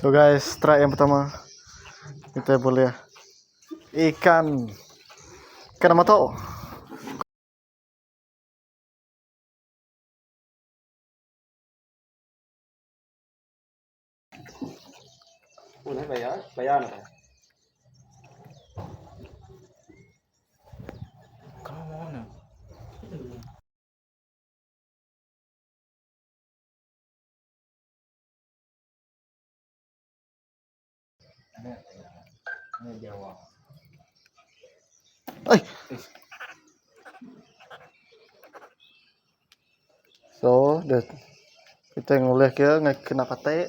So guys, strike yang pertama kita boleh ikan apa tu? Boleh bayar nak. Kamu mana? Ini Jawa. Ay. So, kita ngoleh ke kena patah.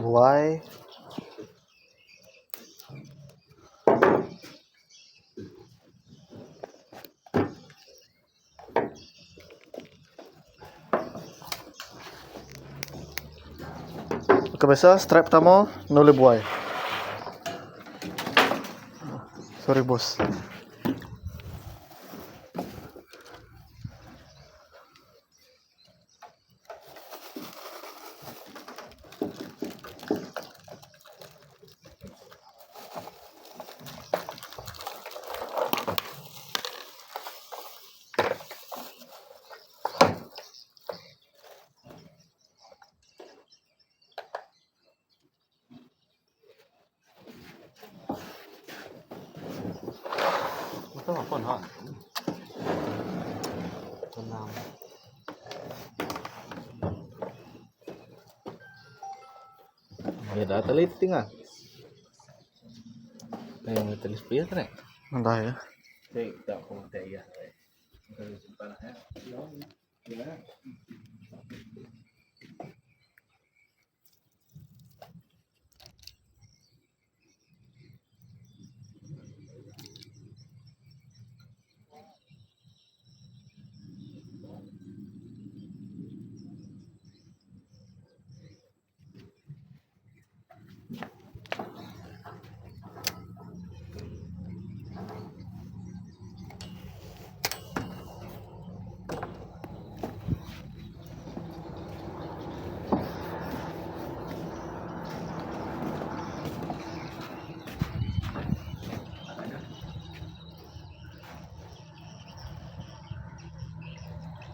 Buai. Oke, biasa strap pertama noleh buai. Sorry bos. Betul apa nak? Tenang. Ya dah telit tinggal. Yang telis pria kan? Entah ya. Tak pun tak ya. Kalau simpan ya. Ya.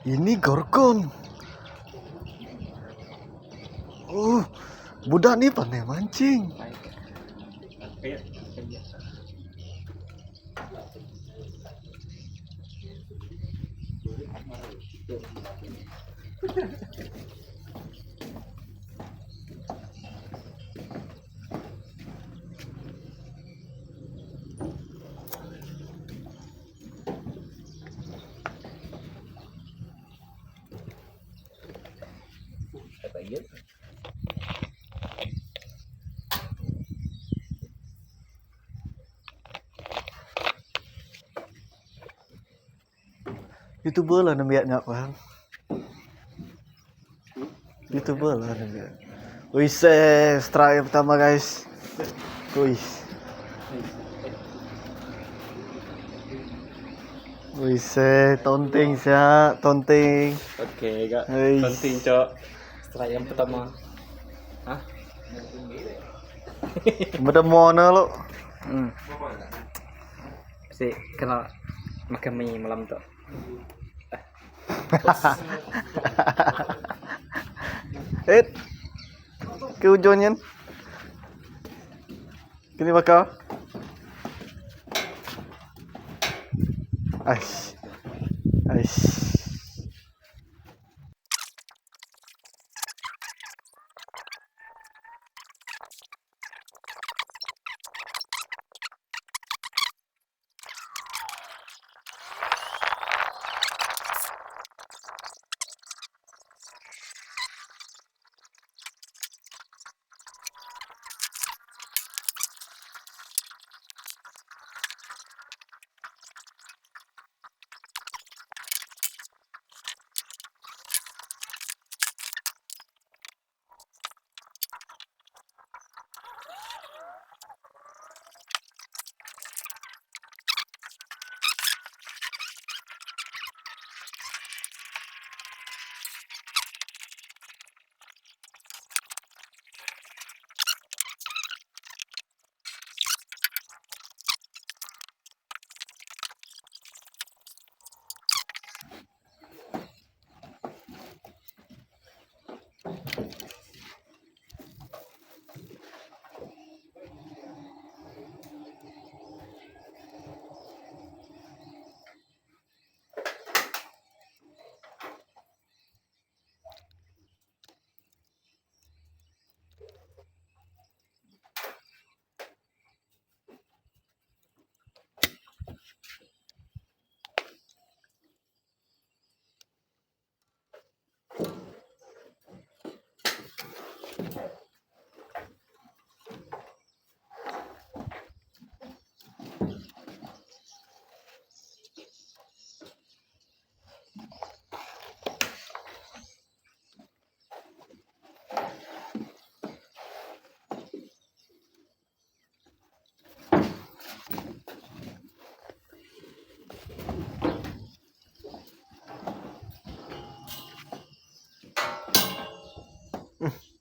Ini gorgon. Budak ni pandai mancing. Kata iya. YouTuber lah namanya kan. YouTuber lah namanya. Wih, strike yang pertama guys. Wih. Wih, tonting siap, tonting. Oke, Kak. Hei. Penting, Cok. Strike yang pertama. Hah? Benda mana lo? Si kena makan mie malam tu. Ke ujungnya. Kini bakal. Aish.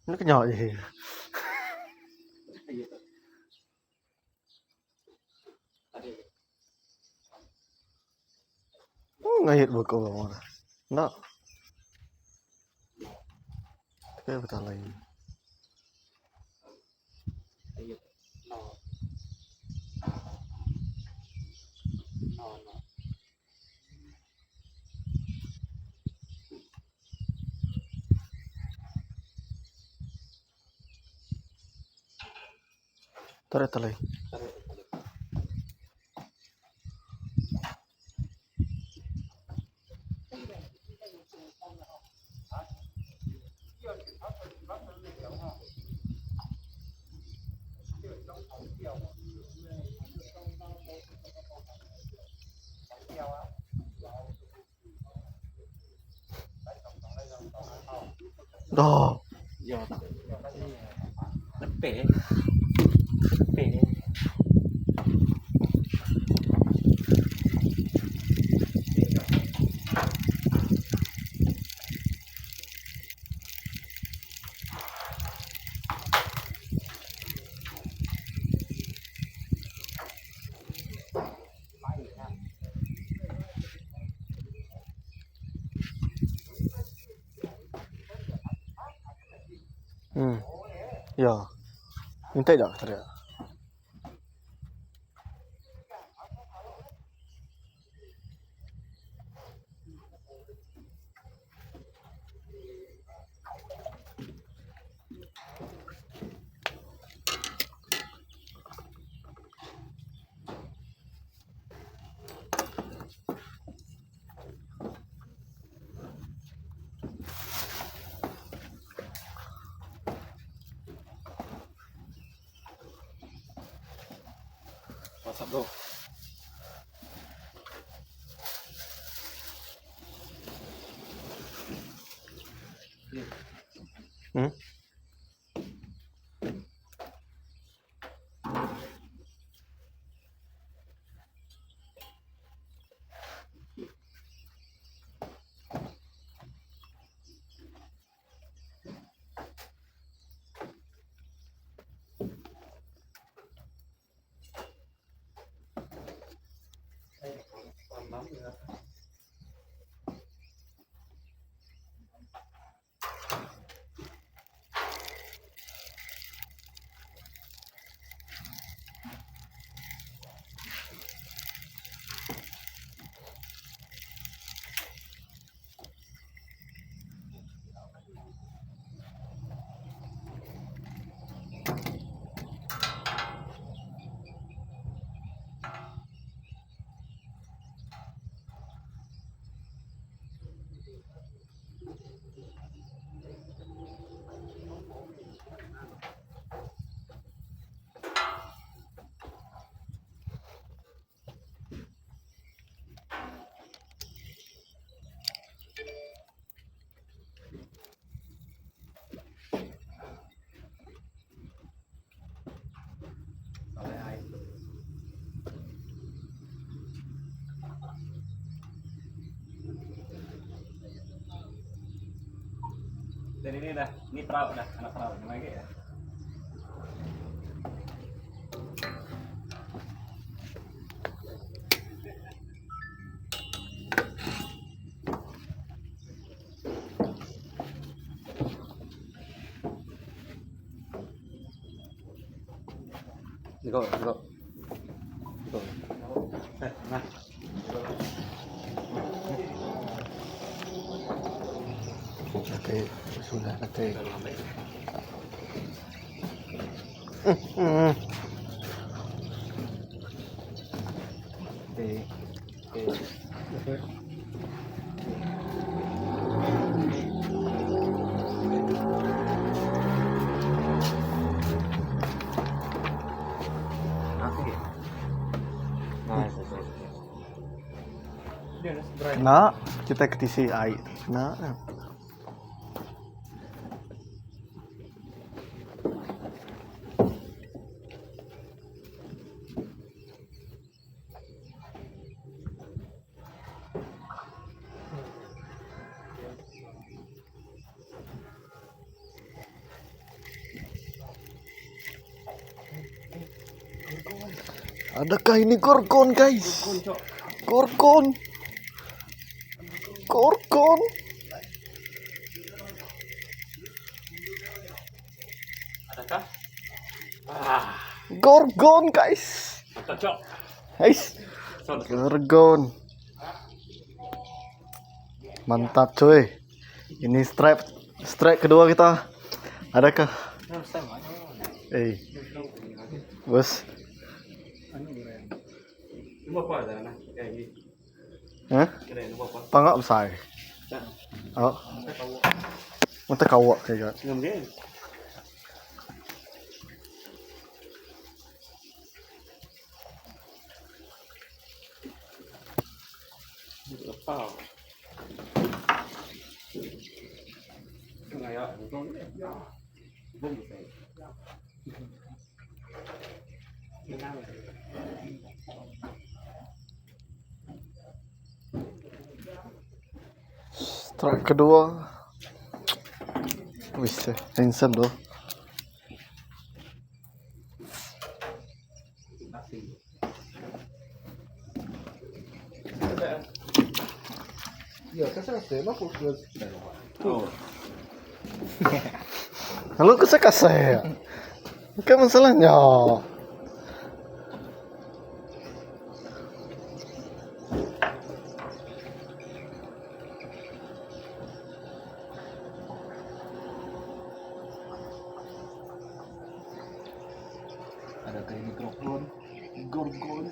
nó cái nhỏ gì ngay hiện vừa cổ mà nó cái vật này tarik tali đó giờ nó bể bể ya minta dah tadi WhatsApp bro dan ini dah ini perahu dah anak perahu yang lagi ya Go. Nah. Nanti sudah nanti. Nah, kita ketisi air. Nah. Adakah ini Gorgon, guys? Gorgon. Gorgon. Adakah? Gorgon, guys. Mantap, Cok. Guys. Gorgon. Mantap, cuy. Ini strike kedua kita. Adakah? Bos. Lu apa dah nah? Kayak gini. Hah? Kira lu apa? Pangak besar. Oh, mata kawak kayak gitu. Ngam game. Apa? Cái này ạ, con vùng phải Strike kedua. Wis, handsome doh. Ya, kasi saya mah fokus. Oh. Halo, kesuka saya. Apa masalahnya? Ada kayak mikrofon, gorgon.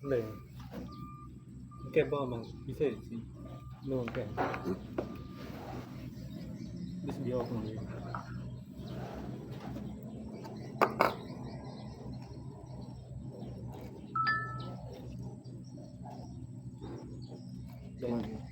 Lên cái bao mà bisa sih no kan bisa dia apa nih dan